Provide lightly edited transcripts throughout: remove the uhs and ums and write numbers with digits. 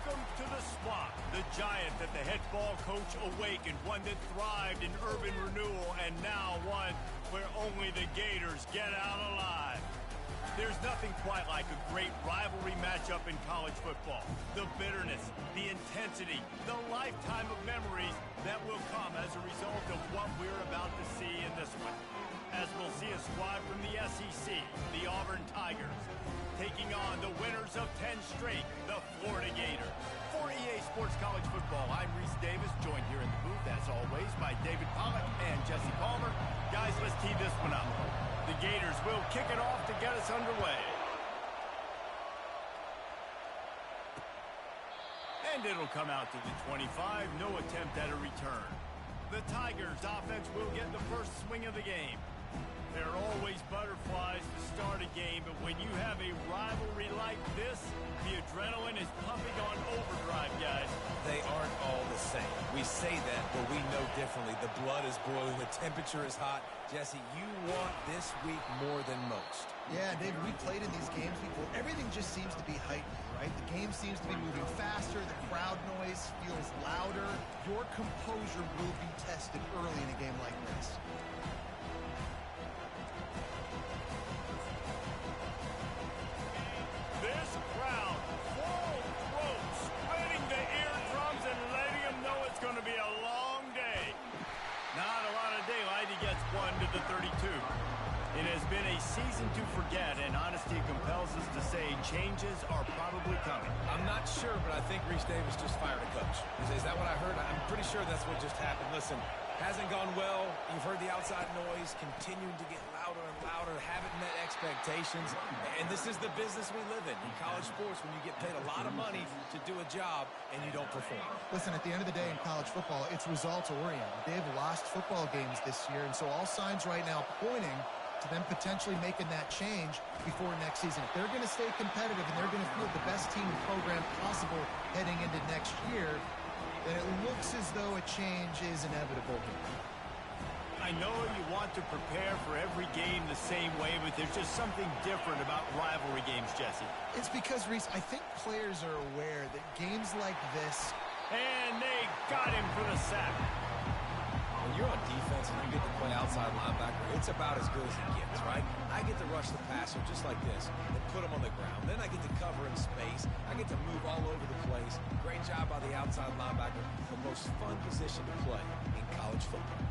Welcome to the swamp, the giant that the head ball coach awakened, one that thrived in urban renewal, and now one where only the Gators get out alive. There's nothing quite like a great rivalry matchup in college football. The bitterness, the intensity, the lifetime of memories that will come as a result of what we're about to see in this one. As we'll see a squad from the SEC, the Auburn Tigers, taking on the winners of 10 straight, the Florida Gators. For EA Sports College Football, I'm Reese Davis, joined here in the booth, as always, by David Pollack and Jesse Palmer. Guys, let's tee this one up. The Gators will kick it off to get us underway. And it'll come out to the 25, no attempt at a return. The Tigers' offense will get the first swing of the game. There are always butterflies to start a game, but when you have a rivalry like this, the adrenaline is pumping on overdrive, guys. They aren't all the same. We say that, but we know differently. The blood is boiling, the temperature is hot. Jesse, you want this week more than most. Yeah, David, we played in these games before. Everything just seems to be heightened, right? The game seems to be moving faster. The crowd noise feels louder. Your composure will be tested early in a game like this. This crowd, full throat, spreading the eardrums and letting them know it's going to be a long day. Not a lot of daylight. He gets one to the 32. It has been a season to forget, and honesty compels us to say changes are probably coming. I'm not sure, but I think Reese Davis just fired a coach. Is that what I heard? I'm pretty sure that's what just happened. Listen, hasn't gone well. You've heard the outside noise continuing to get louder and louder, haven't met expectations, and this is the business we live in college sports, when you get paid a lot of money to do a job and you don't perform. Listen, at the end of the day in college football, it's results-oriented. They've lost football games this year, and so all signs right now pointing to them potentially making that change before next season. If they're going to stay competitive and they're going to field the best team and program possible heading into next year, then it looks as though a change is inevitable here. I know you want to prepare for every game the same way, but there's just something different about rivalry games, Jesse. It's because, Reese, I think players are aware that games like this... And they got him for the sack. When you're on defense and you get to play outside linebacker, it's about as good as it gets, right? I get to rush the passer just like this and put him on the ground. Then I get to cover in space. I get to move all over the place. Great job by the outside linebacker. The most fun position to play in college football.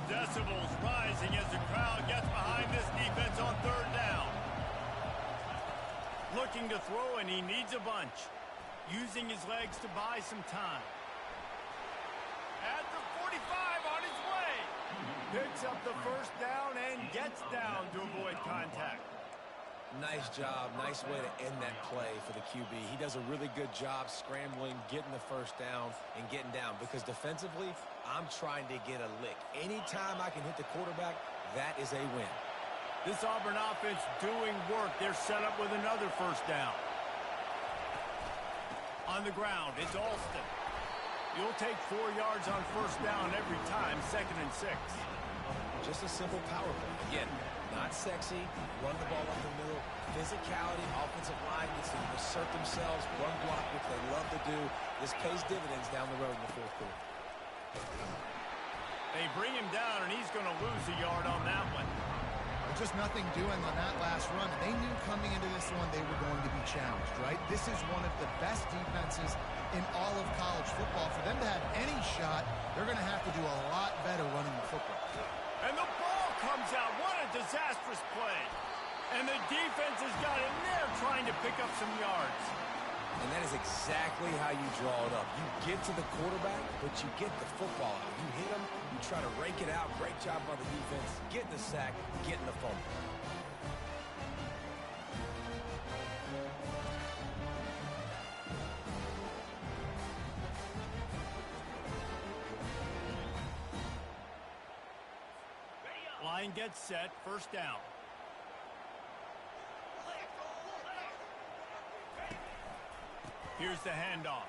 Decibels rising as the crowd gets behind this defense on third down. Looking to throw, and he needs a bunch. Using his legs to buy some time. At the 45, on his way. Picks up the first down and gets down to avoid contact. Nice job. Nice way to end that play for the QB. He does a really good job scrambling, getting the first down, and getting down. Because defensively, I'm trying to get a lick. Anytime I can hit the quarterback, that is a win. This Auburn offense doing work. They're set up with another first down. On the ground, it's Alston. You'll take 4 yards on first down every time, 2nd and 6. Just a simple power play. Again, not sexy, run the ball up the middle, physicality, offensive line gets to assert themselves, run block, which they love to do. This pays dividends down the road in the fourth quarter. They bring him down, and he's going to lose a yard on that one. Just nothing doing on that last run. They knew coming into this one they were going to be challenged, right? This is one of the best defenses in all of college football. For them to have any shot, they're going to have to do a lot better running the football. And the ball comes out. What a disastrous play. And the defense has got in there trying to pick up some yards. And that is exactly how you draw it up. You get to the quarterback, but you get the football out. You hit him, you try to rake it out. Great job by the defense. Getting the sack, getting the fumble. Line gets set, first down. Here's the handoff.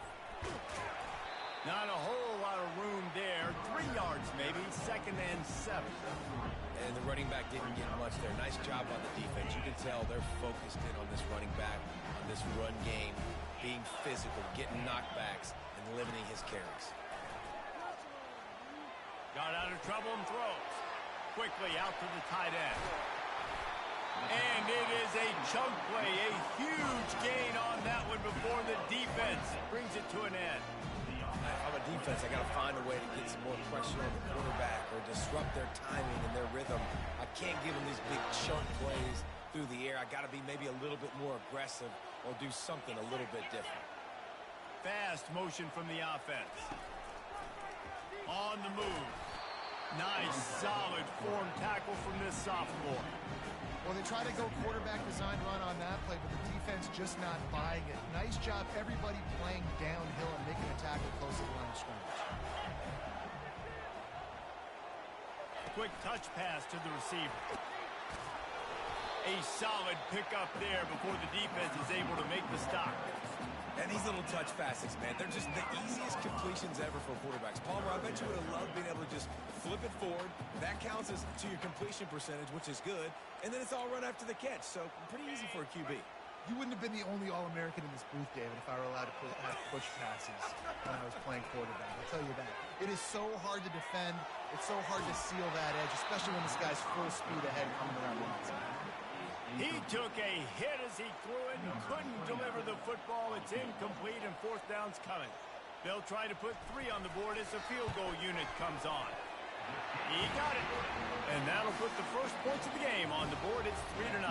Not a whole lot of room there. 3 yards maybe, 2nd and 7. And the running back didn't get much there. Nice job on the defense. You can tell they're focused in on this running back, on this run game, being physical, getting knockbacks, and limiting his carries. Got out of trouble and throws. Quickly out to the tight end. And it is a chunk play, a huge gain on that one before the defense brings it to an end. If I'm a defense, I got to find a way to get some more pressure on the quarterback or disrupt their timing and their rhythm. I can't give them these big chunk plays through the air. I got to be maybe a little bit more aggressive or do something a little bit different. Fast motion from the offense. On the move. Nice, solid form tackle from this sophomore. Well, they try to go quarterback design run on that play, but the defense just not buying it. Nice job, everybody playing downhill and making a tackle close to the line of scrimmage. Quick touch pass to the receiver. A solid pickup there before the defense is able to make the stop. And these little touch passes, man, they're just the easiest completions ever for quarterbacks. Palmer, I bet you would have loved being able to just flip it forward. That counts as to your completion percentage, which is good. And then it's all run after the catch, so pretty easy for a QB. You wouldn't have been the only All-American in this booth, David, if I were allowed to have push passes when I was playing quarterback. I'll tell you that. It is so hard to defend. It's so hard to seal that edge, especially when this guy's full speed ahead coming around the outside. He took a hit as he threw it and couldn't deliver the football. It's incomplete and 4th down's coming. They'll try to put 3 on the board as the field goal unit comes on. He got it. And that'll put the first points of the game on the board. It's 3-0.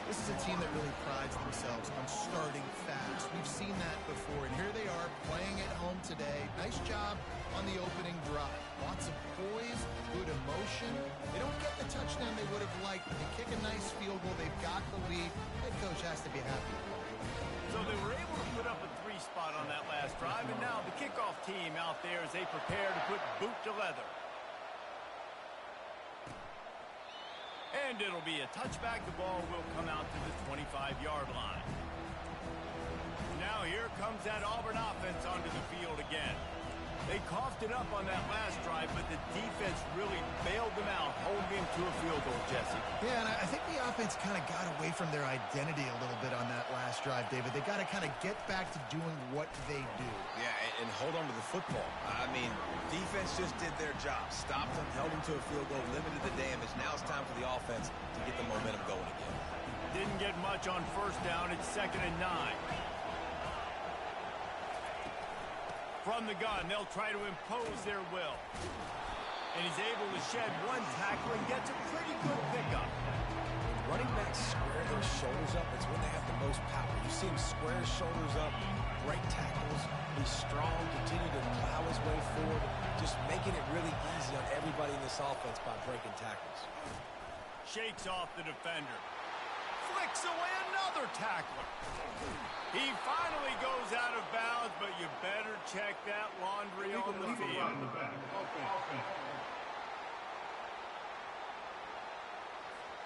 This is a team that really prides themselves on starting fast. We've seen that before, and here they are playing at home today. Nice job on the opening drive. Lots of poise, good emotion. They don't get the touchdown they would have liked, but they kick a nice field goal. They've got the lead. Head coach has to be happy. So they were able to put up a 3 spot on that last drive, and now the kickoff team out there as they prepare to put boot to leather. And it'll be a touchback. The ball will come out to the 25-yard line. Now here comes that Auburn offense onto the field again. They coughed it up on that last drive, but the defense really bailed them out, holding him to a field goal, Jesse. Yeah, and I think the offense kind of got away from their identity a little bit on that last drive, David. They got to kind of get back to doing what they do. Yeah, and hold on to the football. I mean, defense just did their job. Stopped them, held them to a field goal, limited the damage. Now it's time for the offense to get the momentum going again. Didn't get much on 1st down. It's 2nd and 9. From the gun, they'll try to impose their will. And he's able to shed 1 tackle and gets a pretty good pickup. Running backs square their shoulders up. It's when they have the most power. You see him square his shoulders up, break tackles, be strong, continue to plow his way forward, just making it really easy on everybody in this offense by breaking tackles. Shakes off the defender. Flicks away another tackler. He finally goes out of bounds, but you better check that laundry on the field.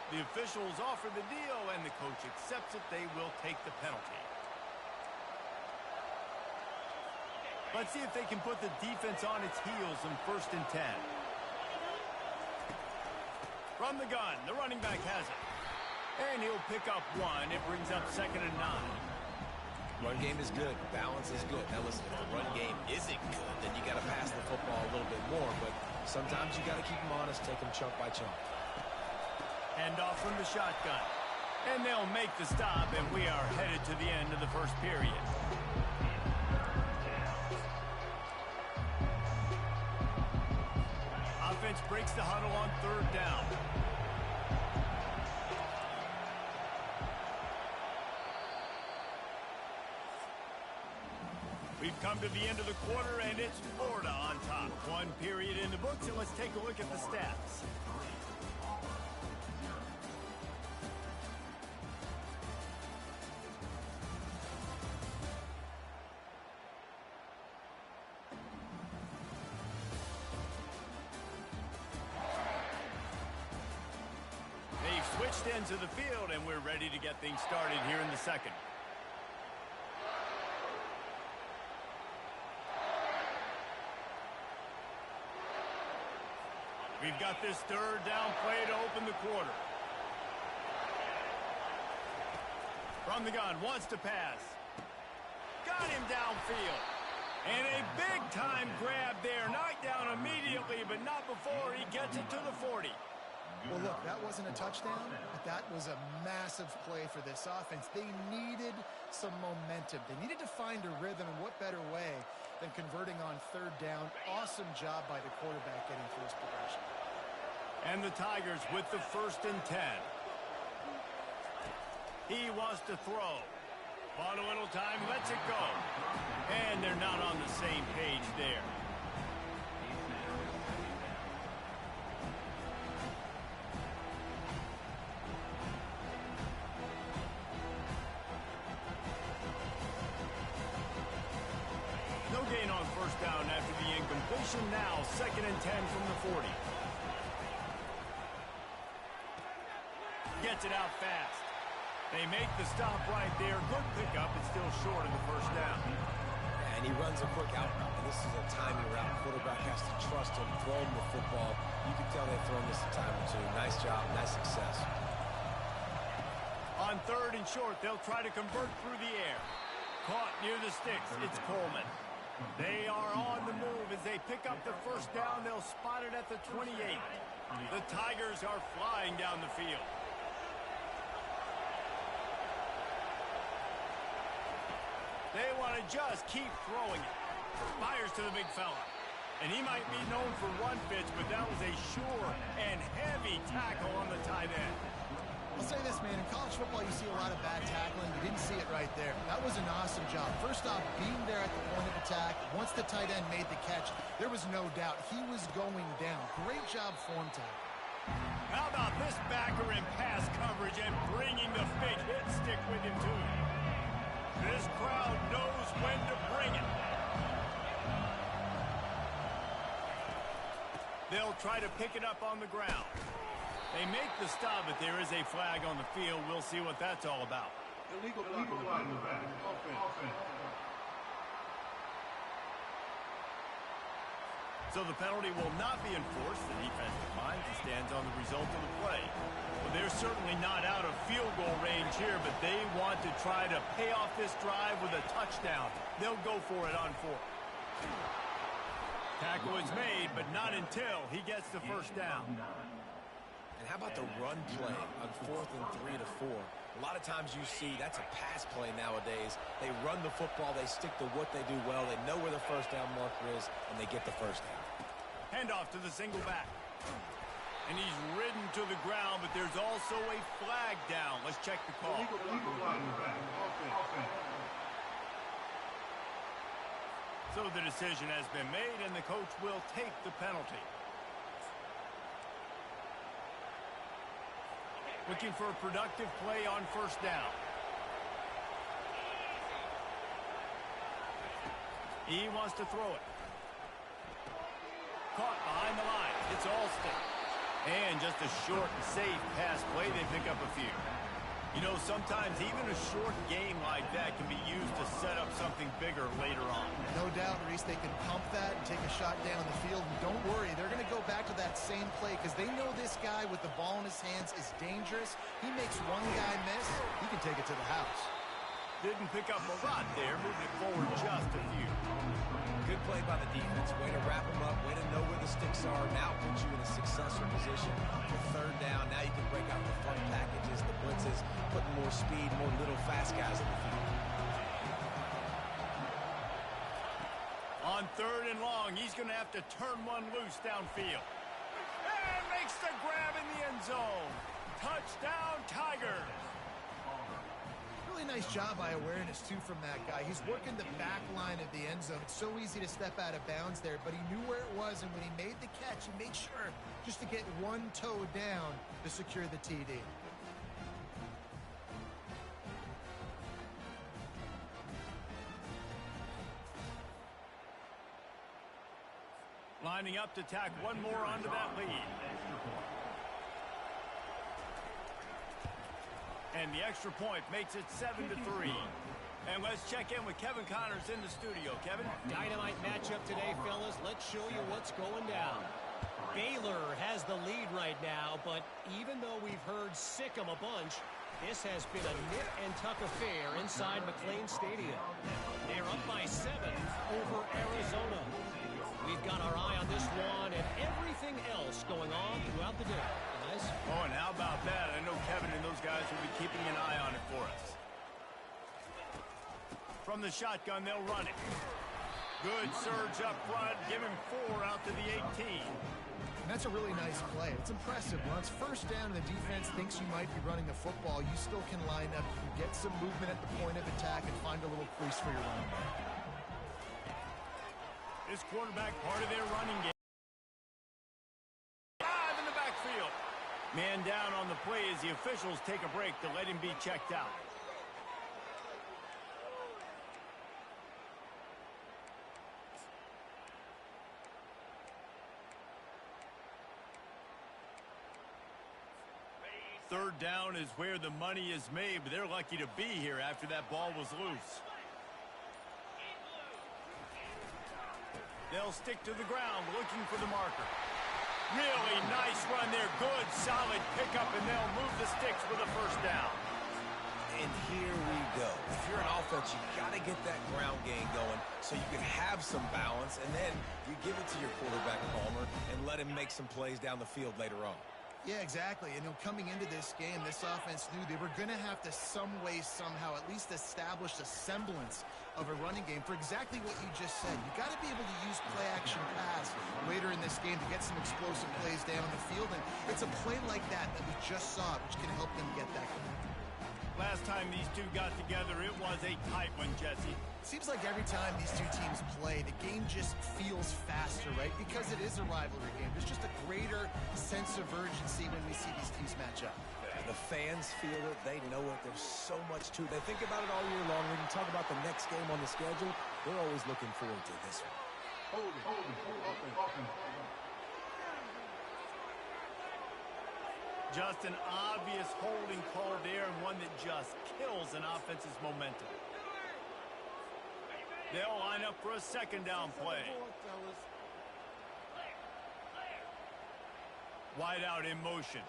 The officials offer the deal, and the coach accepts it. They will take the penalty. Let's see if they can put the defense on its heels in 1st and 10. From the gun, the running back has it. And he'll pick up 1. It brings up 2nd and 9. Run game is good. Balance is good. Now listen, if the run game isn't good, then you got to pass the football a little bit more. But sometimes you got to keep them honest, take them chunk by chunk. Hand off from the shotgun. And they'll make the stop, and we are headed to the end of the 1st period. Offense breaks the huddle on 3rd down. We've come to the end of the quarter, and it's Florida on top. 1 period in the books, and let's take a look at the stats. They've switched ends of the field, and we're ready to get things started here in the 2nd. We've got this third down play to open the quarter. From the gun, wants to pass. Got him downfield. And a big-time grab there. Knocked down immediately, but not before he gets it to the 40. Well, look, that wasn't a touchdown, but that was a massive play for this offense. They needed some momentum. They needed to find a rhythm, and what better way than converting on third down. Awesome job by the quarterback getting through his progression. And the Tigers with the 1st and 10. He wants to throw. Bought a little time, lets it go. And they're not on the same page there. No gain on 1st down after the incompletion. Now 2nd and 10 from the 40. Gets it out fast. They make the stop right there. Good pickup. It's still short of the 1st down. Yeah, and he runs a quick out route. And this is a timing route. Quarterback has to trust him, throw him the football. You can tell they've thrown this a time or two. Nice job, nice success. On 3rd and short, they'll try to convert through the air. Caught near the sticks. It's Coleman. They are on the move as they pick up the 1st down. They'll spot it at the 28. The Tigers are flying down the field. They want to just keep throwing it. Fires to the big fella. And he might be known for run fits, but that was a sure and heavy tackle on the tight end. I'll say this, man. In college football, you see a lot of bad tackling. You didn't see it right there. That was an awesome job. First off, being there at the point of attack. Once the tight end made the catch, there was no doubt he was going down. Great job form tackle. How about this backer in pass coverage and bringing the big hit stick with him, too? This crowd knows when to bring it. They'll try to pick it up on the ground. They make the stop, but there is a flag on the field. We'll see what that's all about. Illegal flag in the back. Offense. So the penalty will not be enforced. The defense declines and stands on the result of the play. Well, they're certainly not out of field goal range here, but they want to try to pay off this drive with a touchdown. They'll go for it on 4th. Tackle is made, but not until he gets the 1st down. And how about the run play on 4th and 3 to 4? A lot of times you see that's a pass play nowadays. They run the football. They stick to what they do well. They know where the 1st down marker is, and they get the 1st down. Handoff to the single back. And he's ridden to the ground, but there's also a flag down. Let's check the call. Illegal flag in the back. Offense. So the decision has been made, and the coach will take the penalty. Looking for a productive play on 1st down. He wants to throw it. Caught behind the line. It's Alston. And just a short and safe pass play. They pick up a few. You know, sometimes even a short game like that can be used to set up something bigger later on. No doubt, Reese, they can pump that and take a shot down the field. And don't worry, they're going to go back to that same play because they know this guy with the ball in his hands is dangerous. He makes one guy miss, he can take it to the house. Didn't pick up a lot there, moving it forward just a few. Good play by the defense. Way to wrap them up. Way to know where the sticks are. Now puts you in a successful position for 3rd down. Now you can break out the front packages, the blitzes, putting more speed, more little fast guys in the field. On 3rd and long, he's going to have to turn one loose downfield. And makes the grab in the end zone. Touchdown, Tigers. Really nice job by awareness, too, from that guy. He's working the back line of the end zone. It's so easy to step out of bounds there, but he knew where it was, and when he made the catch, he made sure just to get one toe down to secure the TD. Lining up to tack one more onto that lead. And the extra point makes it 7-3. And let's check in with Kevin Connors in the studio. Kevin? Dynamite matchup today, fellas. Let's show you what's going down. Baylor has the lead right now, but even though we've heard sick 'em a bunch, this has been a nip-and-tuck affair inside McLean Stadium. They're up by 7 over Arizona. We've got our eye on this one and everything else going on throughout the day. Guys? Oh, and how about that? I know Kevin and those guys will be keeping an eye on it for us. From the shotgun, they'll run it. Good surge up front. Give him 4 out to the 18. And that's a really nice play. It's impressive. Once first down and the defense thinks you might be running the football, you still can line up. You can get some movement at the point of attack and find a little crease for your running back. This quarterback part of their running game. Live in the backfield. Man down on the play as the officials take a break to let him be checked out. Third down is where the money is made, but they're lucky to be here after that ball was loose. They'll stick to the ground looking for the marker. Really nice run there. Good, solid pickup, and they'll move the sticks with a first down. And here we go. If you're an offense, you got to get that ground game going so you can have some balance, and then you give it to your quarterback, Palmer, and let him make some plays down the field later on. Yeah, exactly. And coming into this game, this offense knew they were going to have to some way, somehow, at least establish a semblance of a running game for exactly what you just said. You got to be able to use play-action pass later in this game to get some explosive plays down the field. And it's a play like that we just saw, which can help them get that going. Last time these two got together, it was a tight one, Jesse. Seems like every time these two teams play, the game just feels faster, right? Because it is a rivalry game. There's just a greater sense of urgency when we see these teams match up. The fans feel it. They know it. There's so much to it. They think about it all year long. When you talk about the next game on the schedule, they're always looking forward to this one. Holding. Just an obvious holding call there, and one that just kills an offense's momentum. They'll line up for a second down play. Wide out in motion.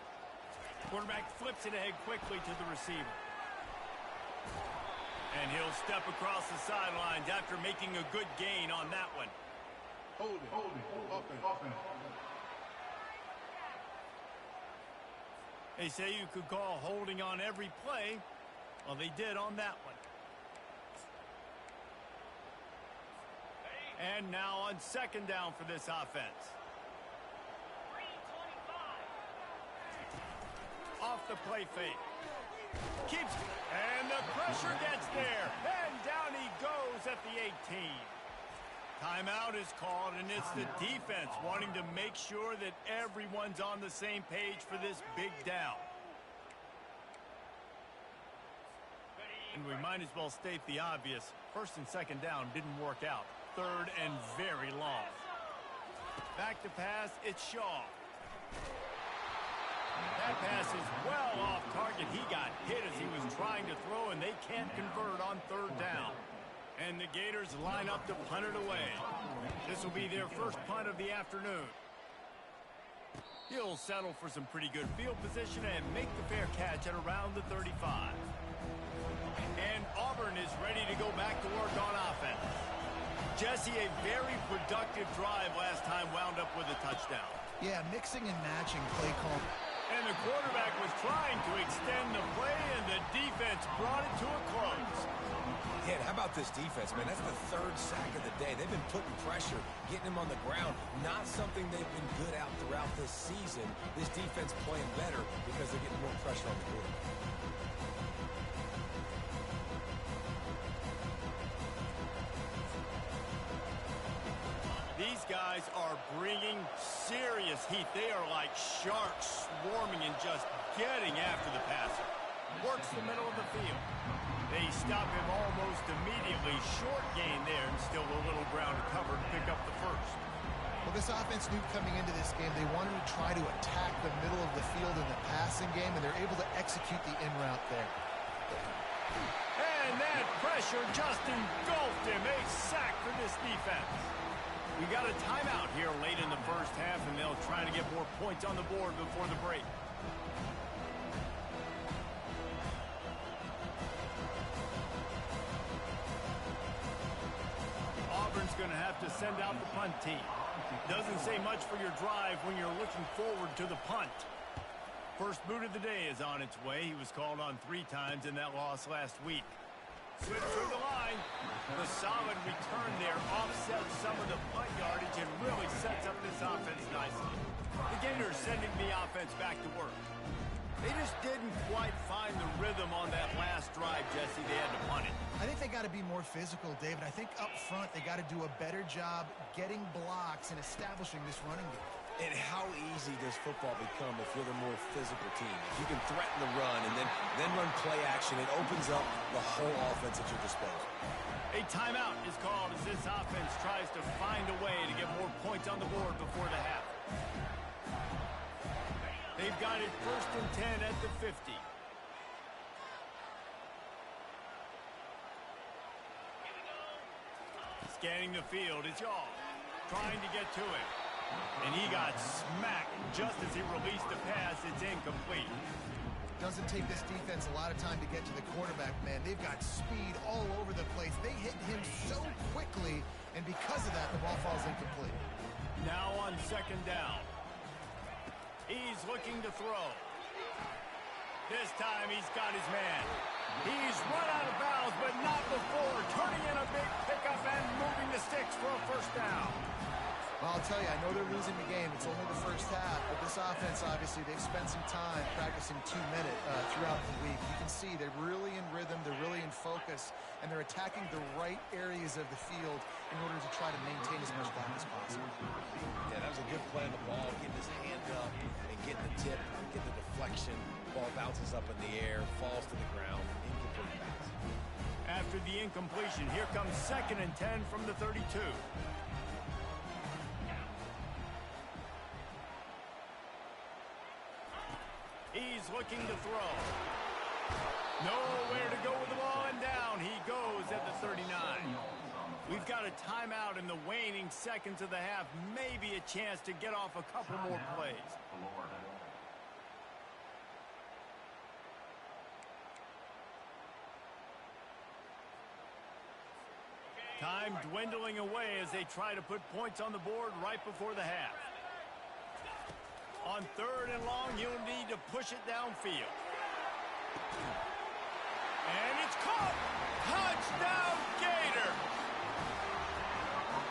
Quarterback flips it ahead quickly to the receiver. And he'll step across the sidelines after making a good gain on that one. Holding. Offense. They say you could call holding on every play. Well, they did on that one. And now on second down for this offense. Off the play fake. Keeps, and the pressure gets there. And down he goes at the 18. Timeout is called, and it's the defense wanting to make sure that everyone's on the same page for this big down. And we might as well state the obvious. First and second down didn't work out. Third and very long. Back to pass, it's Shaw. That pass is well off target. He got hit as he was trying to throw, and they can't convert on third down. And the Gators line up to punt it away. This will be their first punt of the afternoon. He'll settle for some pretty good field position and make the fair catch at around the 35. And Auburn is ready to go back to work on offense. Jesse, a very productive drive last time wound up with a touchdown. Yeah, mixing and matching play call. And the quarterback was trying to extend the play, and the defense brought it to a close. Yeah, how about this defense, man? That's the third sack of the day. They've been putting pressure, getting him on the ground. Not something they've been good at throughout this season. This defense playing better because they're getting more pressure on the quarterback. These guys are bringing serious heat. They are like sharks swarming and just getting after the passer. Works the middle of the field. They stop him almost immediately. Short gain there, and still a little ground to cover to pick up the first. Well, this offense knew coming into this game they wanted to try to attack the middle of the field in the passing game, and they're able to execute the in route there. And that pressure just engulfed him. A sack for this defense. We got a timeout here late in the first half, and they'll try to get more points on the board before the break. Auburn's going to have to send out the punt team. Doesn't say much for your drive when you're looking forward to the punt. First boot of the day is on its way. He was called on 3 times in that loss last week. Switch through the line. The solid return there offsets some of the punt yardage and really sets up this offense nicely. The Gators sending the offense back to work. They just didn't quite find the rhythm on that last drive, Jesse. They had to punt it. I think they got to be more physical, David. I think up front they got to do a better job getting blocks and establishing this running game. And how easy does football become if you're the more physical team? If you can threaten the run and then run play action, it opens up the whole offense at your disposal. A timeout is called as this offense tries to find a way to get more points on the board before the half. They've got it 1st and 10 at the 50. Scanning the field, it's Yaw trying to get to it. And he got smacked just as he released the pass. It's incomplete. Doesn't take this defense a lot of time to get to the quarterback, man. They've got speed all over the place. They hit him so quickly, and because of that, the ball falls incomplete. Now on 2nd down. He's looking to throw. This time he's got his man. He's run out of bounds, but not before turning in a big pickup and moving the sticks for a 1st down. Well, I'll tell you, I know they're losing the game. It's only the first half, but this offense, obviously, they've spent some time practicing 2-minute throughout the week. You can see they're really in rhythm, they're really in focus, and they're attacking the right areas of the field in order to try to maintain as much clock as possible. Yeah, that was a good play on the ball, getting his hand up and getting the tip, getting the deflection. Ball bounces up in the air, falls to the ground, incomplete pass. After the incompletion, here comes 2nd and 10 from the 32. He's looking to throw. Nowhere to go with the ball, and down he goes at the 39. We've got a timeout in the waning seconds of the half. Maybe a chance to get off a couple more plays. Time dwindling away as they try to put points on the board right before the half. On 3rd and long, you'll need to push it downfield. And it's caught! Touchdown, Gator!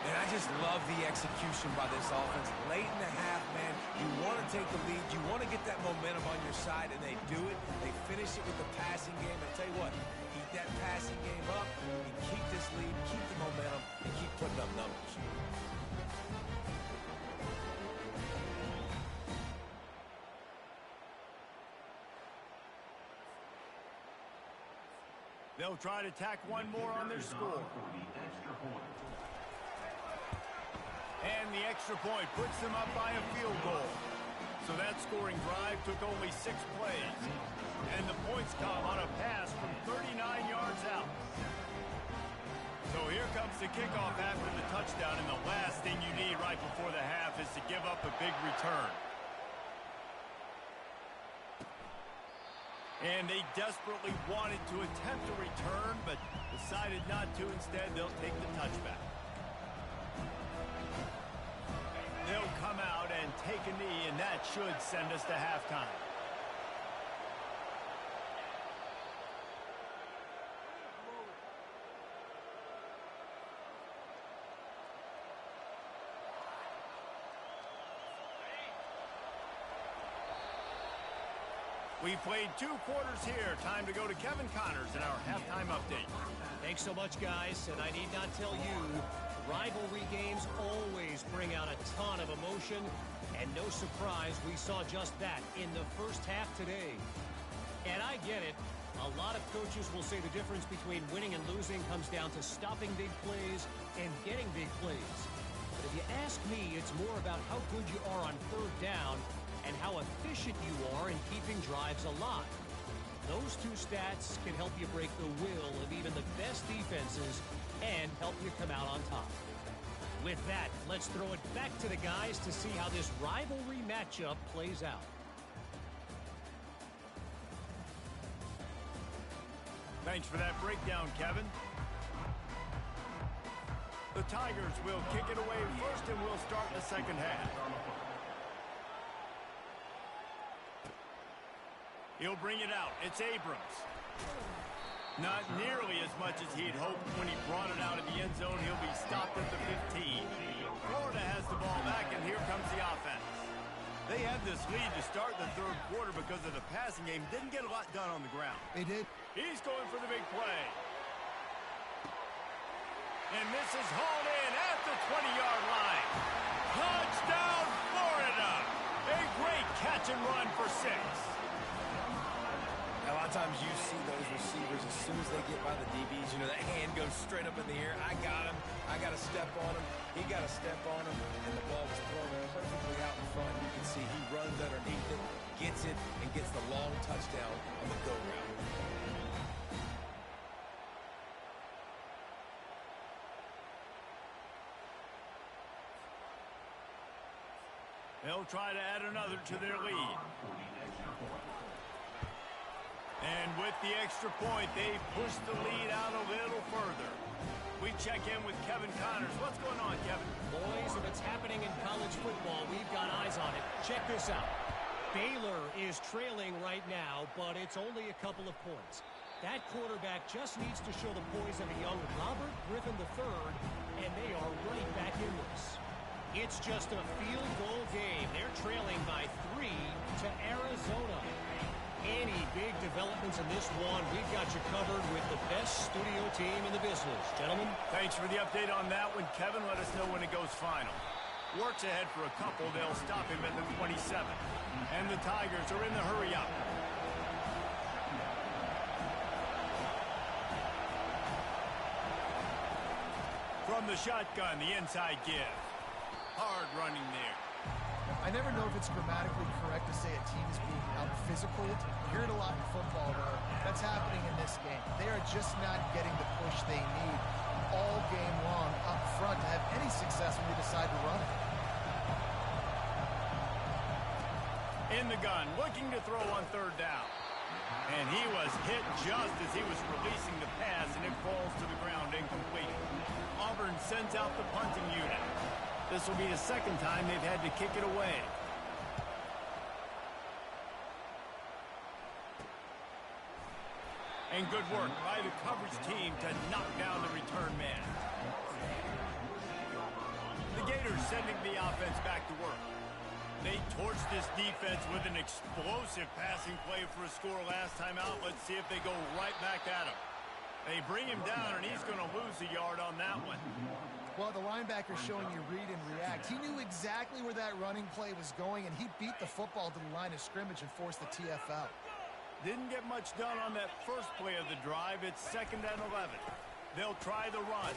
And I just love the execution by this offense. Late in the half, man, you want to take the lead. You want to get that momentum on your side, and they do it. They finish it with the passing game. I tell you what, keep that passing game up, and keep this lead, keep the momentum, and keep putting up numbers. They'll try to tack one more on their score. And the extra point puts them up by a field goal. So that scoring drive took only 6 plays. And the points come on a pass from 39 yards out. So here comes the kickoff after the touchdown, and the last thing you need right before the half is to give up a big return. And they desperately wanted to attempt a return, but decided not to. Instead, they'll take the touchback. They'll come out and take a knee, and that should send us to halftime. We played 2 quarters here. Time to go to Kevin Connors in our halftime update. Thanks so much, guys. And I need not tell you, rivalry games always bring out a ton of emotion. And no surprise, we saw just that in the first half today. And I get it. A lot of coaches will say the difference between winning and losing comes down to stopping big plays and getting big plays. But if you ask me, it's more about how good you are on 3rd down and how efficient you are in keeping drives alive. Those 2 stats can help you break the will of even the best defenses and help you come out on top. With that, let's throw it back to the guys to see how this rivalry matchup plays out. Thanks for that breakdown, Kevin. The Tigers will kick it away first, and we'll start the second half. He'll bring it out. It's Abrams. Not nearly as much as he'd hoped when he brought it out of the end zone. He'll be stopped at the 15. Florida has the ball back, and here comes the offense. They had this lead to start the third quarter because of the passing game. Didn't get a lot done on the ground. They did. He's going for the big play. And this is hauled in at the 20-yard line. Touchdown, Florida! A great catch and run for 6. A lot of times you see those receivers, as soon as they get by the DBs, you know, that hand goes straight up in the air. I got him. I got to step on him. He got to step on him. And the ball was thrown perfectly out in front. You can see he runs underneath it, gets it, and gets the long touchdown on the go route. They'll try to add another to their lead. And with the extra point, they push the lead out a little further. We check in with Kevin Connors. What's going on, Kevin? Boys, if it's happening in college football, we've got eyes on it. Check this out. Baylor is trailing right now, but it's only a couple of points. That quarterback just needs to show the poise of a young Robert Griffin III, and they are right back in this. It's just a field goal game. They're trailing by 3 to Arizona. Any big developments in this one, we've got you covered with the best studio team in the business. Gentlemen. Thanks for the update on that one, Kevin. Let us know when it goes final. Works ahead for a couple. They'll stop him at the 27. And the Tigers are in the hurry up. From the shotgun, the inside give. Hard running there. I never know if it's grammatically correct to say a team is being out-physical. You hear it a lot in football, though. That's happening in this game. They are just not getting the push they need all game long up front to have any success when they decide to run it. In the gun, looking to throw on third down. And he was hit just as he was releasing the pass, and it falls to the ground incomplete. Auburn sends out the punting unit. This will be the second time they've had to kick it away. And good work by the coverage team to knock down the return man. The Gators sending the offense back to work. They torched this defense with an explosive passing play for a score last time out. Let's see if they go right back at him. They bring him down, and he's going to lose a yard on that one. Well, the linebacker's showing you read and react. He knew exactly where that running play was going, and he beat the football to the line of scrimmage and forced the TF out. Didn't get much done on that first play of the drive. It's 2nd and 11. They'll try the run.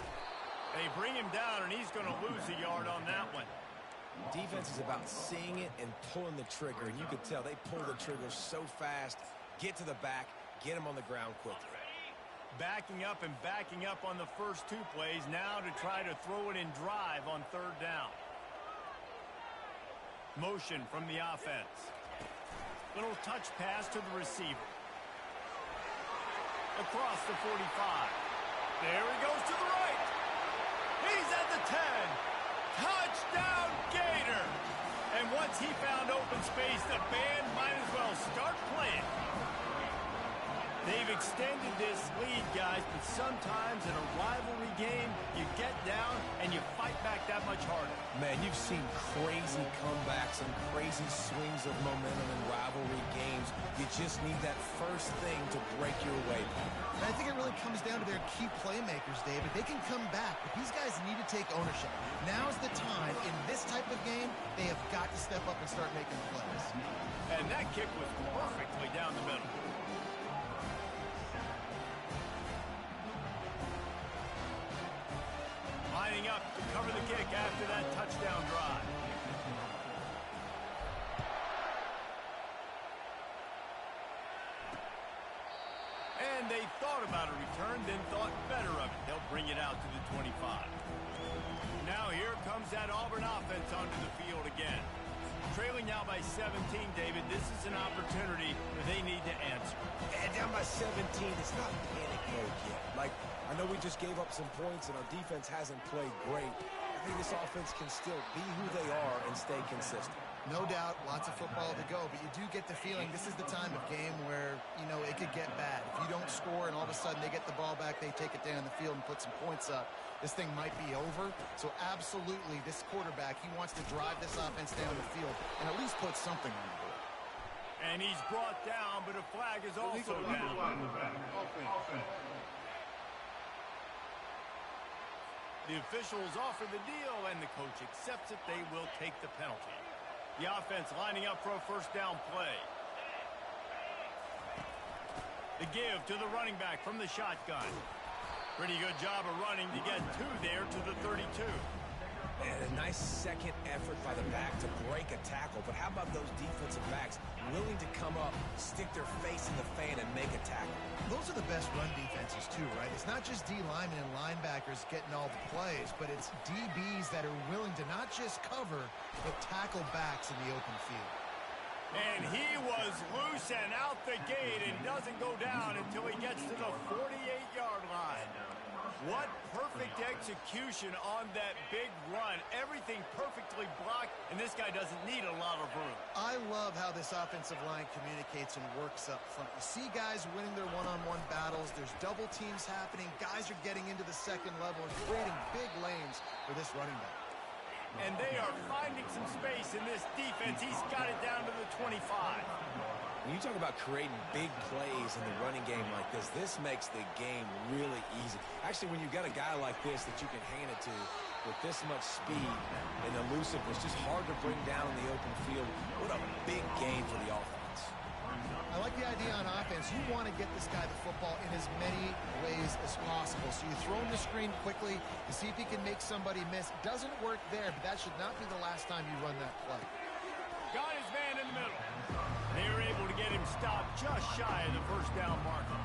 They bring him down, and he's going to lose a yard on that one. Defense is about seeing it and pulling the trigger, and you could tell they pull the trigger so fast, get to the back, get him on the ground quickly. Backing up and backing up on the first 2 plays, now to try to throw it in drive on third down. Motion from the offense. Little touch pass to the receiver. Across the 45. There he goes to the right. He's at the 10. Touchdown, Gator! And once he found open space, the band might as well start playing. They've extended this lead, guys, but sometimes in a rivalry game, you get down and you fight back that much harder. Man, you've seen crazy comebacks and crazy swings of momentum in rivalry games. You just need that first thing to break your way. And I think it really comes down to their key playmakers, David. They can come back, but these guys need to take ownership. Now's the time. In this type of game, they have got to step up and start making plays. And that kick was perfectly down the middle. Lining up to cover the kick after that touchdown drive. And they thought about a return, then thought better of it. They'll bring it out to the 25. Now here comes that Auburn offense onto the field again. Trailing now by 17, David. This is an opportunity where they need to answer. And down by 17, it's not panic mode yet. Like, I know we just gave up some points and our defense hasn't played great. I think this offense can still be who they are and stay consistent. No doubt, lots of football to go, but you do get the feeling this is the time of game where, you know, it could get bad. If you don't score and all of a sudden they get the ball back, they take it down the field and put some points up, this thing might be over. So absolutely, this quarterback, he wants to drive this offense down the field and at least put something on the board. And he's brought down, but a flag is also down. The officials offer the deal, and the coach accepts it. They will take the penalty. The offense lining up for a first down play. The give to the running back from the shotgun. Pretty good job of running to get two there to the 32. And a nice second effort by the back to break a tackle. But how about those defensive backs willing to come up, stick their face in the fan, and make a tackle? Those are the best run defenses, too, right? It's not just D linemen and linebackers getting all the plays, but it's DBs that are willing to not just cover, but tackle backs in the open field. And he was loose and out the gate and doesn't go down until he gets to the 48-yard line. What perfect execution on that big run. Everything perfectly blocked, and this guy doesn't need a lot of room. I love how this offensive line communicates and works up front. You see guys winning their one-on-one battles. There's double teams happening. Guys are getting into the second level and creating big lanes for this running back. And they are finding some space in this defense. He's got it down to the 25. When you talk about creating big plays in the running game like this makes the game really easy. Actually, when you've got a guy like this that you can hand it to with this much speed and elusiveness, just hard to bring down in the open field. What a big game for the offense. I like the idea on offense. You want to get this guy the football in as many ways as possible. So you throw him the screen quickly to see if he can make somebody miss. Doesn't work there, but that should not be the last time you run that play. Got his man in the middle. They were able to get him stopped just shy of the first down marker.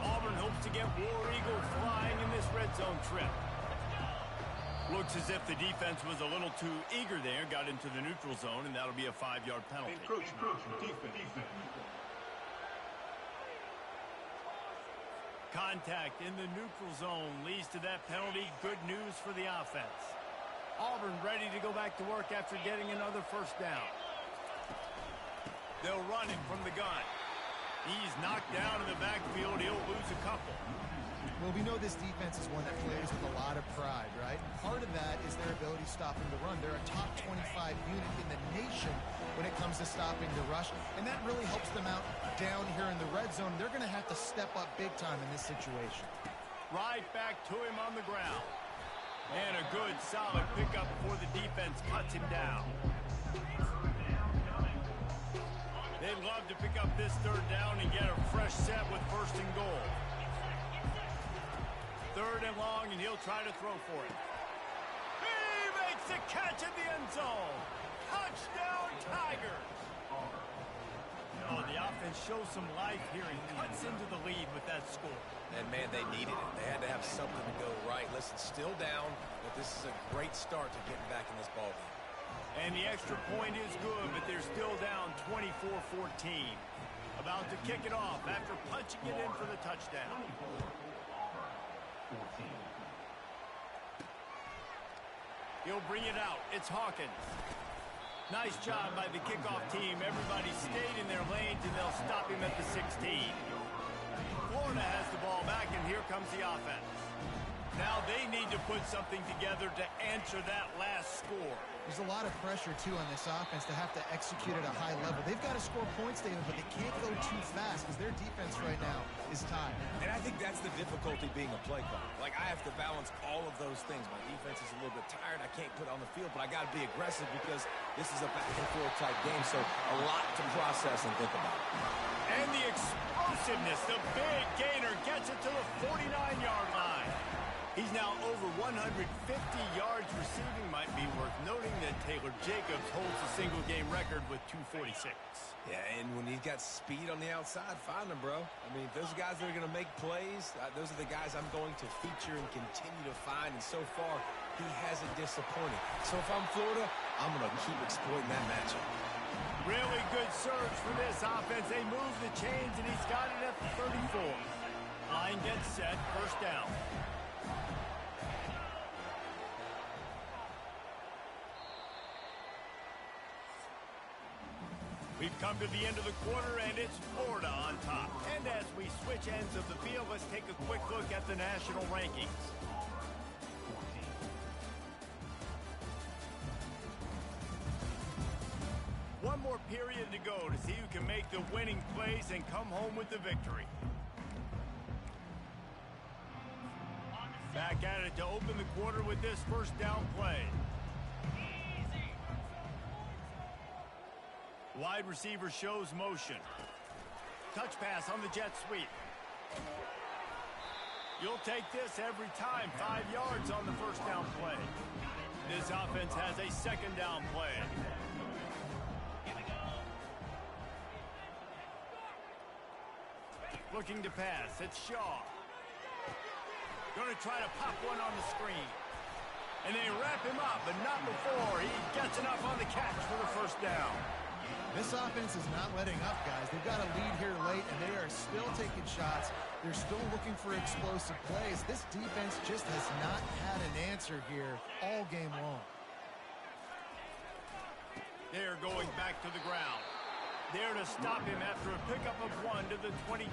Auburn hopes to get War Eagle flying in this red zone trip. Looks as if the defense was a little too eager there, got into the neutral zone, and that'll be a 5-yard penalty. Defense. Contact in the neutral zone leads to that penalty. Good news for the offense. Auburn ready to go back to work after getting another first down. They'll run him from the gun. He's knocked down in the backfield. He'll lose a couple. Well, we know this defense is one that plays with a lot of pride, right? Part of that is their ability stopping the run. They're a top 25 unit in the nation when it comes to stopping the rush, and that really helps them out down here in the red zone. They're going to have to step up big time in this situation. Right back to him on the ground. And a good, solid pickup before the defense cuts him down. They'd love to pick up this third down and get a fresh set with first and goal. Third and long, and he'll try to throw for it. He makes the catch in the end zone. Touchdown, Tigers. Oh, the offense shows some life here and cuts into the lead with that score. And, man, they needed it. They had to have something to go right. Listen, still down, but this is a great start to getting back in this ballgame. And the extra point is good, but they're still down 24-14. About to kick it off after punching it in for the touchdown. He'll bring it out. It's Hawkins. Nice job by the kickoff team. Everybody stayed in their lanes, and they'll stop him at the 16. Florida has the ball back, and here comes the offense. Now they need to put something together to answer that last score. There's a lot of pressure, too, on this offense to have to execute at a high level. They've got to score points, David, but they can't go too fast because their defense right now is tired. And I think that's the difficulty being a play caller. Like, I have to balance all of those things. My defense is a little bit tired. I can't put on the field, but I got to be aggressive because this is a back-and-forth type game, so a lot to process and think about. And the explosiveness, the big gainer gets it to the 49-yard line. He's now over 150 yards receiving. Might be worth noting that Taylor Jacobs holds the single-game record with 246. Yeah, and when he's got speed on the outside, find him, bro. I mean, if those are guys that are going to make plays, those are the guys I'm going to feature and continue to find. And so far, he hasn't disappointed. So if I'm Florida, I'm going to keep exploiting that matchup. Really good surge for this offense. They move the chains, and he's got it at the 34. Line gets set, first down. We've come to the end of the quarter, and it's Florida on top. And as we switch ends of the field, let's take a quick look at the national rankings. One more period to go to see who can make the winning plays and come home with the victory. Back at it to open the quarter with this first down play. Wide receiver shows motion. Touch pass on the jet sweep. You'll take this every time. 5 yards on the first down play. This offense has a second down play. Looking to pass. It's Shaw. Going to try to pop one on the screen. And they wrap him up, but not before he gets enough on the catch for the first down. This offense is not letting up, guys. They've got a lead here late, and they are still taking shots. They're still looking for explosive plays. This defense just has not had an answer here all game long. They're going back to the ground. There to stop him after a pickup of 1 to the 22.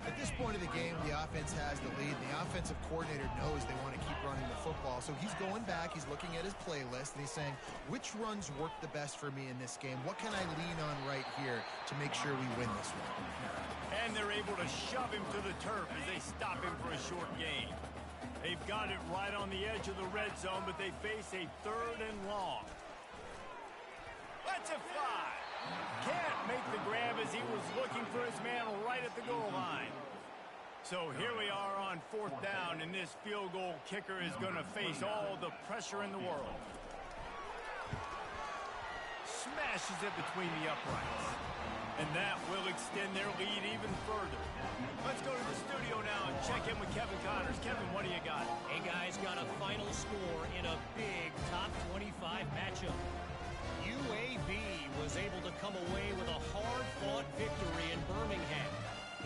At this point of the game, the offense has the lead. The offensive coordinator knows they want to keep running the football. So he's going back, he's looking at his playlist, and he's saying, which runs work the best for me in this game? What can I lean on right here to make sure we win this one? And they're able to shove him to the turf as they stop him for a short gain. They've got it right on the edge of the red zone, but they face a 3rd and long. Let's it fly. Can't make the grab as he was looking for his man right at the goal line. So here we are on 4th down, and this field goal kicker is going to face all the pressure in the world. Smashes it between the uprights. And that will extend their lead even further. Let's go to the studio now and check in with Kevin Connors. Kevin, what do you got? Hey, guys, got a final score in a big top 25 matchup. UAB was able to come away with a hard-fought victory in Birmingham.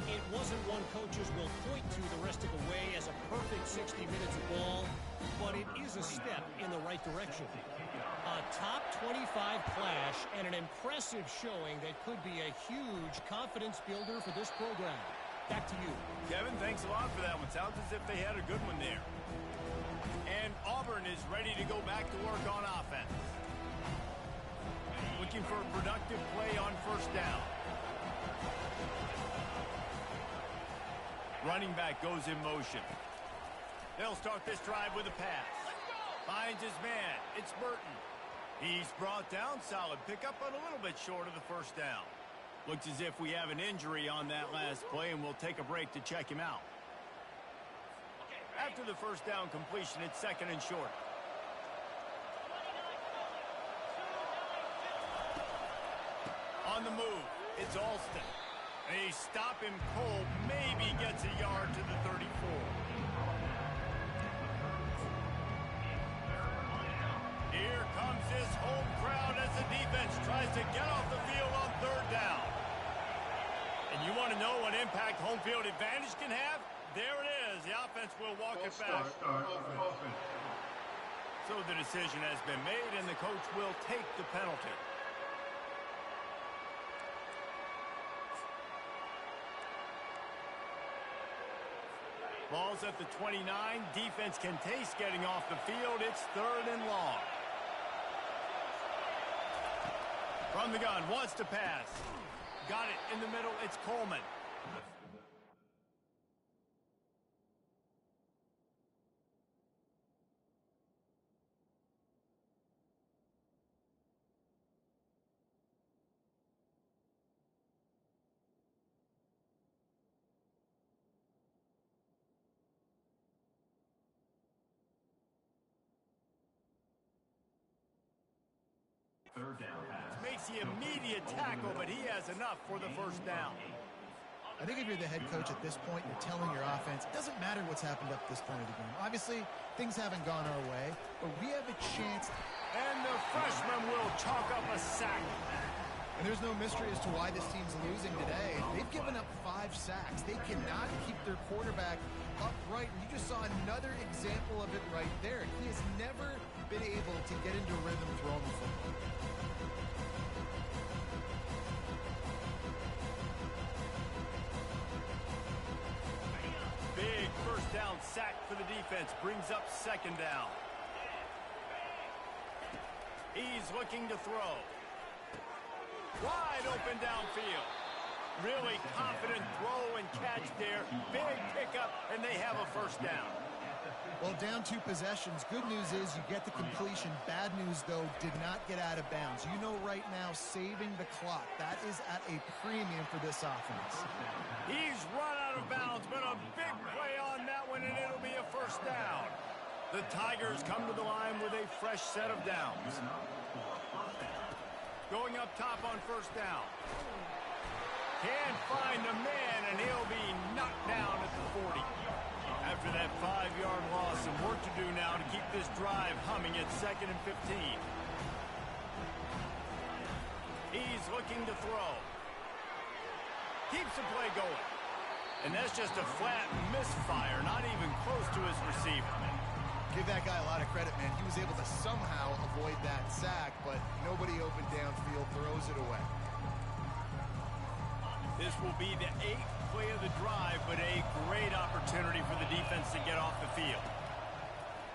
It wasn't one coaches will point to the rest of the way as a perfect 60 minutes of ball, but it is a step in the right direction. A top 25 clash and an impressive showing that could be a huge confidence builder for this program. Back to you. Kevin, thanks a lot for that one. Sounds as if they had a good one there. And Auburn is ready to go back to work on offense. Looking for a productive play on first down. Running back goes in motion. They'll start this drive with a pass. Finds his man. It's Burton. He's brought down. Solid pickup, but a little bit short of the first down. Looks as if we have an injury on that last play, and we'll take a break to check him out. After the first down completion, it's 2nd and short. On the move, it's Alston. They stop him cold, maybe gets a yard to the 34. Here comes this home crowd as the defense tries to get off the field on 3rd down. And you want to know what impact home field advantage can have? There it is. The offense will walk it back. So the decision has been made, and the coach will take the penalty. Ball's at the 29. Defense can taste getting off the field. It's 3rd and long. From the gun, wants to pass. Got it in the middle. It's Coleman. Third down pass. Makes the immediate tackle, but he has enough for the first down. I think if you're the head coach at this point, you're telling your offense, it doesn't matter what's happened up this point of the game. Obviously, things haven't gone our way, but we have a chance. And the freshman will chalk up a sack. And there's no mystery as to why this team's losing today. They've given up 5 sacks. They cannot keep their quarterback upright. And you just saw another example of it right there. He has never been able to get into rhythm throwing the football. Big first down sack for the defense. Brings up second down. He's looking to throw. Wide open downfield. Really confident throw and catch there. Big pickup, and they have a first down. Well, down 2 possessions. Good news is you get the completion. Bad news, though, did not get out of bounds. You know right now, saving the clock. That is at a premium for this offense. He's run out of bounds, but a big play on that one, and it'll be a first down. The Tigers come to the line with a fresh set of downs. Going up top on first down. Can't find a man, and he'll be knocked down at the 40. After that 5-yard loss, some work to do now to keep this drive humming at 2nd and 15. He's looking to throw. Keeps the play going. And that's just a flat misfire, not even close to his receiver. Give that guy a lot of credit, man. He was able to somehow avoid that sack, but nobody open downfield, throws it away. This will be the 8th play of the drive, but a great opportunity for the defense to get off the field.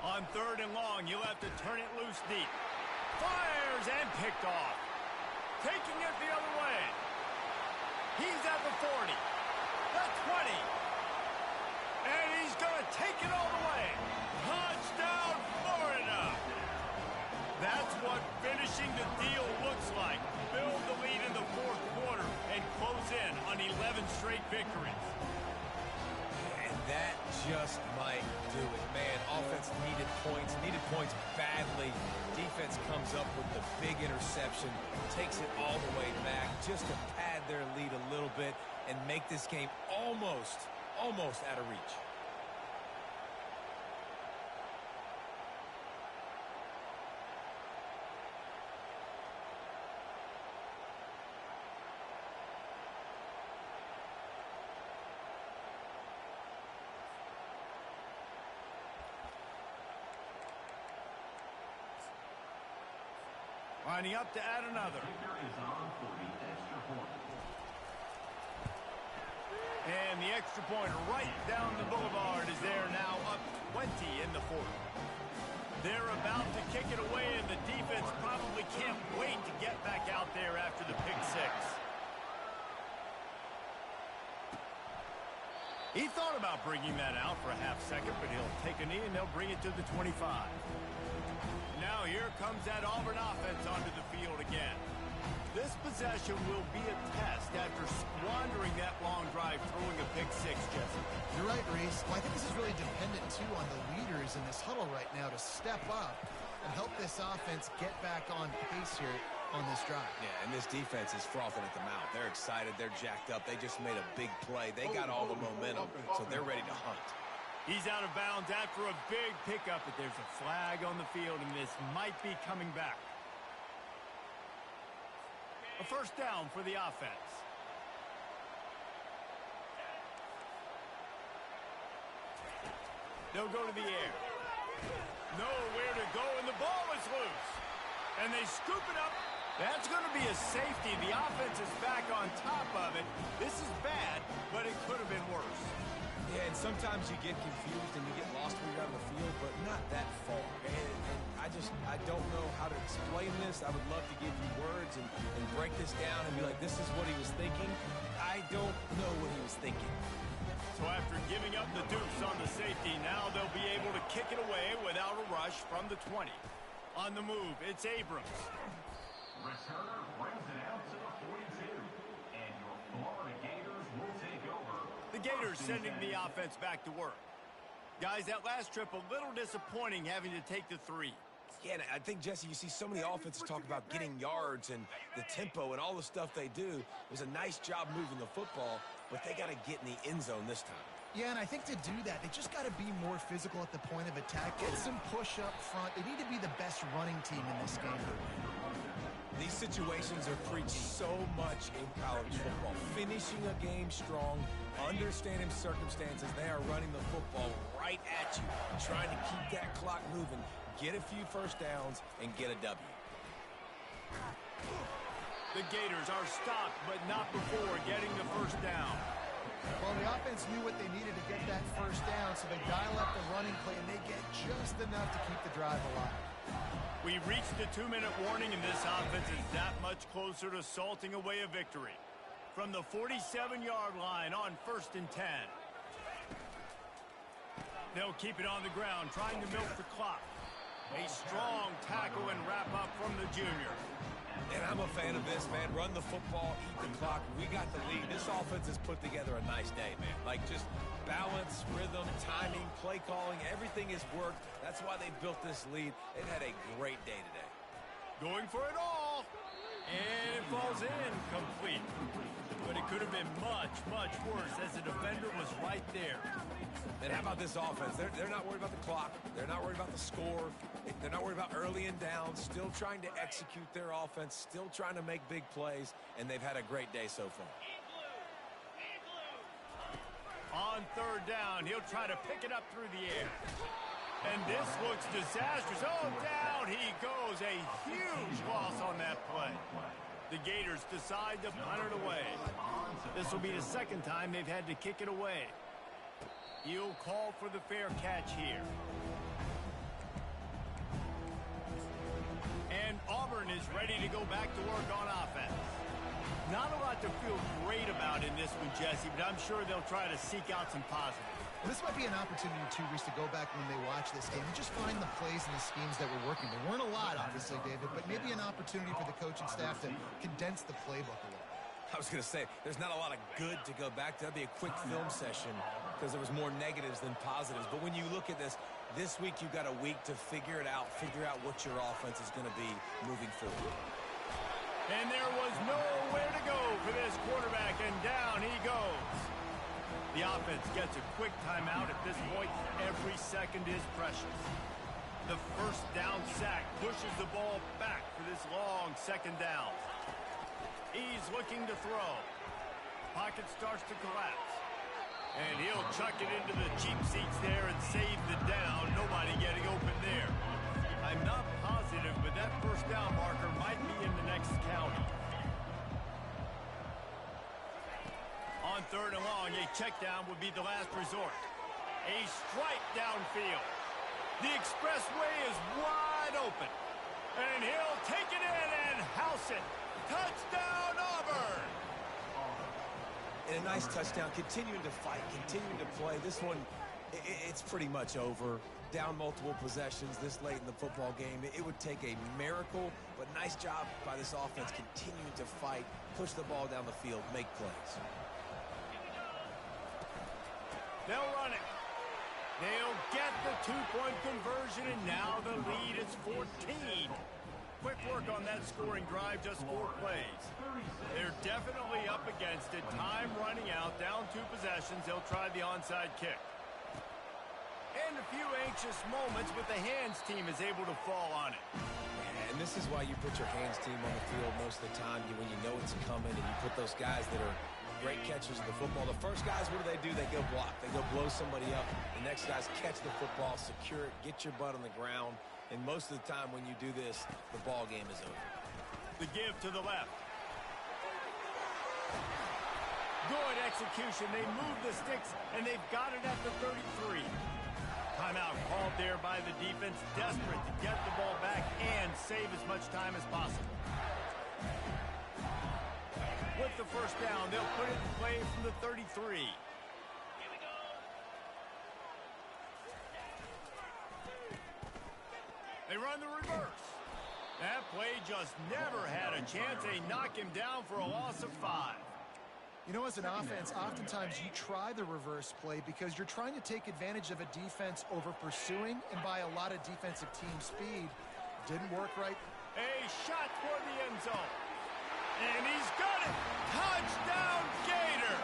On 3rd and long, you'll have to turn it loose deep. Fires and picked off. Taking it the other way. He's at the 40. The 20. And he's going to take it all the way. Touchdown, Florida. That's what finishing the deal looks like. Build the lead in the 4th quarter and close in on 11 straight victories. And that just might do it. Man, offense needed points badly. Defense comes up with the big interception, takes it all the way back just to pad their lead a little bit and make this game almost out of reach. Lining up to add another. And the extra point right down the boulevard is there now, up 20 in the 4th. They're about to kick it away, and the defense probably can't wait to get back out there after the pick 6. He thought about bringing that out for a half second, but he'll take a knee and they'll bring it to the 25. Now here comes that Auburn offense onto the field again. This possession will be a test after squandering that long drive, throwing a pick 6, Jesse. You're right, Reese. Well, I think this is really dependent, too, on the leaders in this huddle right now to step up and help this offense get back on pace here on this drive. Yeah, and this defense is frothing at the mouth. They're excited. They're jacked up. They just made a big play. They got all the momentum, so they're ready to hunt. He's out of bounds after a big pickup, but there's a flag on the field, and this might be coming back. A first down for the offense. They'll go to the air. Nowhere to go, and the ball is loose. And they scoop it up. That's going to be a safety. The offense is back on top of it. This is bad, but it could have been worse. Yeah, and sometimes you get confused and you get lost when you're out on the field, but not that far. And I don't know how to explain this. I would love to give you words and break this down and be like, this is what he was thinking. I don't know what he was thinking. So after giving up the deuce on the safety, now they'll be able to kick it away without a rush from the 20. On the move, it's Abrams. Returner brings it out to the 42. And your Florida Gators will take over. The Gators sending the offense back to work. Guys, that last trip a little disappointing having to take the 3. Yeah, and I think, Jesse, you see so many offenses talk about getting yards and the tempo and all the stuff they do. It was a nice job moving the football, but they got to get in the end zone this time. Yeah, and I think to do that, they just got to be more physical at the point of attack. Get some push up front. They need to be the best running team in this game. These situations are preached so much in college football. Finishing a game strong, understanding circumstances. They are running the football right at you, trying to keep that clock moving, get a few first downs, and get a W. The Gators are stopped, but not before getting the first down. Well, the offense knew what they needed to get that first down, so they dial up the running play, and they get just enough to keep the drive alive. We reached the 2-minute warning, and this offense is that much closer to salting away a victory. From the 47-yard line on 1st and 10. They'll keep it on the ground, trying to milk the clock. A strong tackle and wrap up from the junior. And I'm a fan of this, man. Run the football, eat the clock. We got the lead. This offense has put together a nice day, man. Like, just balance, rhythm, timing, play calling, everything has worked. That's why they built this lead. They've had a great day today. Going for it all. And it falls in complete. But it could have been much, much worse as the defender was right there. And how about this offense? They're not worried about the clock. They're not worried about the score. They're not worried about early and down. Still trying to execute their offense. Still trying to make big plays. And they've had a great day so far. On 3rd down, he'll try to pick it up through the air. And this looks disastrous. Oh, down he goes. A huge loss on that play. The Gators decide to punt it away. This will be the 2nd time they've had to kick it away. He'll call for the fair catch here. And Auburn is ready to go back to work on offense. Not a lot to feel great about in this one, Jesse, but I'm sure they'll try to seek out some positives. Well, this might be an opportunity, too, Reese, to go back when they watch this game and just find the plays and the schemes that were working. There weren't a lot, obviously, David, but maybe an opportunity for the coaching staff to condense the playbook a little. I was going to say, there's not a lot of good to go back to. That'd be a quick film session because there was more negatives than positives. But when you look at this week you've got a week to figure it out, figure out what your offense is going to be moving forward. And there was nowhere to go for this quarterback, and down he goes. The offense gets a quick timeout at this point. Every second is precious. The 1st down sack pushes the ball back for this long 2nd down. He's looking to throw. Pocket starts to collapse. And he'll chuck it into the cheap seats there and save the down. Nobody getting open there. I'm not positive, but that 1st down marker might be in the next county. On 3rd and long, a check down would be the last resort. A strike downfield. The expressway is wide open. And he'll take it in and house it. Touchdown, Auburn! And a nice touchdown, continuing to fight, continuing to play. This one, it's pretty much over. Down multiple possessions this late in the football game. It would take a miracle, but nice job by this offense continuing to fight, push the ball down the field, make plays. They'll run it. They'll get the 2-point conversion, and now the lead is 14. Quick work on that scoring drive, just 4 plays. They're definitely up against it. Time running out, down 2 possessions. They'll try the onside kick. And a few anxious moments, but the hands team is able to fall on it. And this is why you put your hands team on the field most of the time when you know it's coming, and you put those guys that are great catchers of the football. The first guys, what do? They go block. They go blow somebody up. The next guys catch the football, secure it, get your butt on the ground. And most of the time when you do this, the ball game is over. The give to the left. Good execution. They move the sticks, and they've got it at the 33. Timeout called there by the defense, desperate to get the ball back and save as much time as possible. With the 1st down, they'll put it in play from the 33. They run the reverse. That play just never had a chance. They knock him down for a loss of 5. You know, as an offense, oftentimes you try the reverse play because you're trying to take advantage of a defense over pursuing and by a lot of defensive team speed. Didn't work right. A shot toward the end zone. And he's got it. Touchdown, Gator.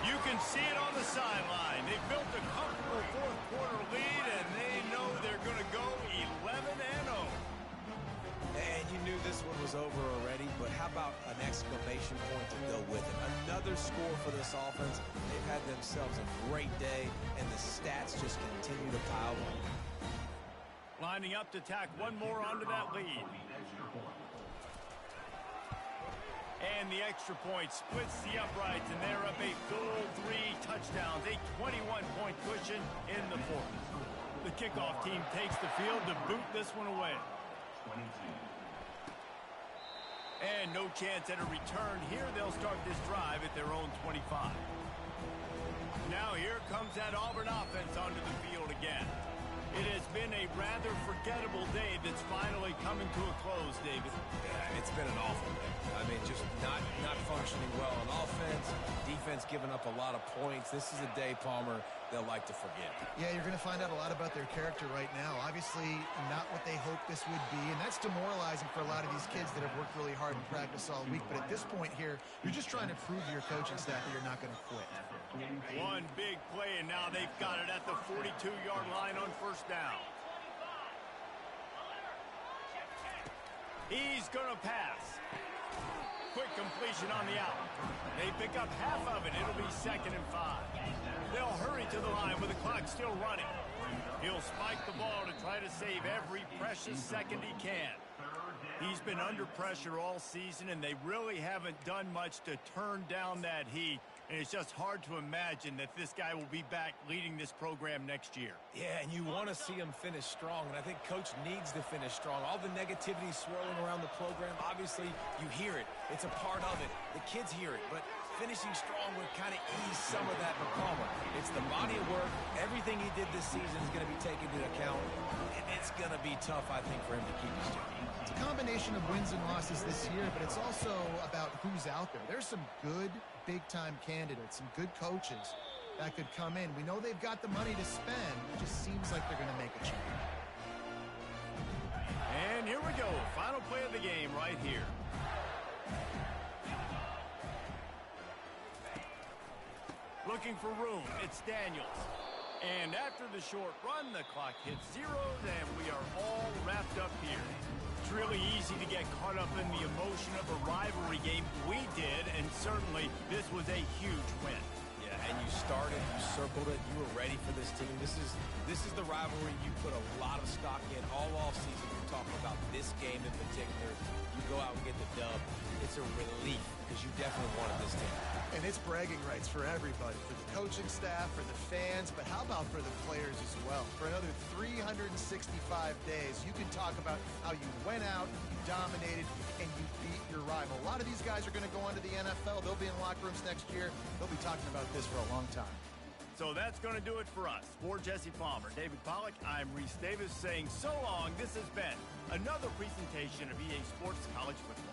You can see it on the sideline. They built a comfortable fourth-quarter lead, and they know they're going to go 11-0. And you knew this one was over already, but how about an exclamation point to go with it? Another score for this offense. They've had themselves a great day, and the stats just continue to pile on. Lining up to tack one more onto that lead. And the extra point splits the uprights, and they're up a full 3 touchdowns, a 21-point cushion in the fourth. The kickoff team takes the field to boot this one away. And no chance at a return here. They'll start this drive at their own 25. Now here comes that Auburn offense onto the field again. It has been a rather forgettable day that's finally coming to a close, David. Yeah, it's been an awful day. I mean, just not functioning well on offense. Defense giving up a lot of points. This is a day, Palmer, they'll like to forget. Yeah, you're going to find out a lot about their character right now. Obviously, not what they hoped this would be, and that's demoralizing for a lot of these kids that have worked really hard in practice all week. But at this point here, you're just trying to prove to your coaching staff that you're not going to quit. One big play, and now they've got it at the 42-yard line on first down. He's going to pass. Quick completion on the out. They pick up half of it. It'll be 2nd and 5. They'll hurry to the line with the clock still running. He'll spike the ball to try to save every precious second he can. He's been under pressure all season, and they really haven't done much to turn down that heat. And it's just hard to imagine that this guy will be back leading this program next year. Yeah, and you want to see him finish strong, and I think Coach needs to finish strong. All the negativity swirling around the program, obviously, you hear it. It's a part of it. The kids hear it, but finishing strong would kind of ease some of that for Palmer. It's the body of work. Everything he did this season is going to be taken into account, and it's going to be tough, I think, for him to keep his job. It's a combination of wins and losses this year, but it's also about who's out there. There's some good big-time candidates, some good coaches that could come in. We know they've got the money to spend. It just seems like they're going to make a change. And here we go. Final play of the game right here. Looking for room. It's Daniels. And after the short run, the clock hits 0, and we are all wrapped up here. It's really easy to get caught up in the emotion of a rivalry game. We did, and certainly this was a huge win. Yeah, and you started, you circled it, you were ready for this team. This is the rivalry you put a lot of stock in all offseason. You're talking about this game in particular. You go out and get the dub. It's a relief because you definitely wanted this team. And it's bragging rights for everybody, for the coaching staff, for the fans, but how about for the players as well? For another 365 days, you can talk about how you went out, you dominated, and you beat your rival. A lot of these guys are going to go on to the NFL. They'll be in locker rooms next year. They'll be talking about this for a long time. So that's going to do it for us. For Jesse Palmer, David Pollack, I'm Reese Davis saying so long. This has been another presentation of EA Sports College Football.